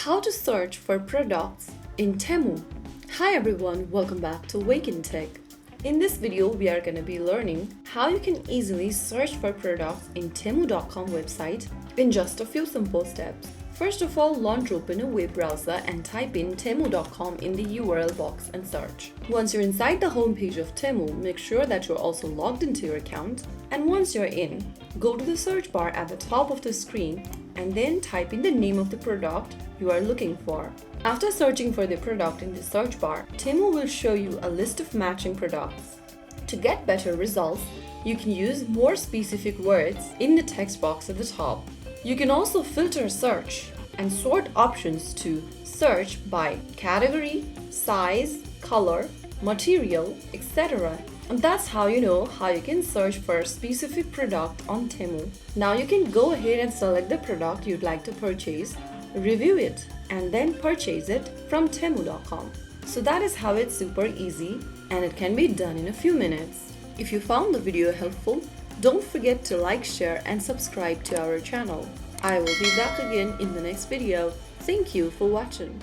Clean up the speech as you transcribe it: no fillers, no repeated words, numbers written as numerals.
How to search for products in Temu. Hi everyone, welcome back to Wake&Tech. In this video, we are going to be learning how you can easily search for products in Temu.com website in just a few simple steps. First of all, launch open a web browser and type in Temu.com in the URL box and search. Once you're inside the homepage of Temu, make sure that you're also logged into your account. And once you're in, go to the search bar at the top of the screen and then type in the name of the product you are looking for. After searching for the product in the search bar, Temu will show you a list of matching products. To get better results, you can use more specific words in the text box at the top. You can also filter search and sort options to search by category, size, color, material, etc. And that's how you know how you can search for a specific product on Temu. Now you can go ahead and select the product you'd like to purchase, review it, and then purchase it from Temu.com. So that is how it's super easy and it can be done in a few minutes. If you found the video helpful, don't forget to like, share, and subscribe to our channel. I will be back again in the next video. Thank you for watching.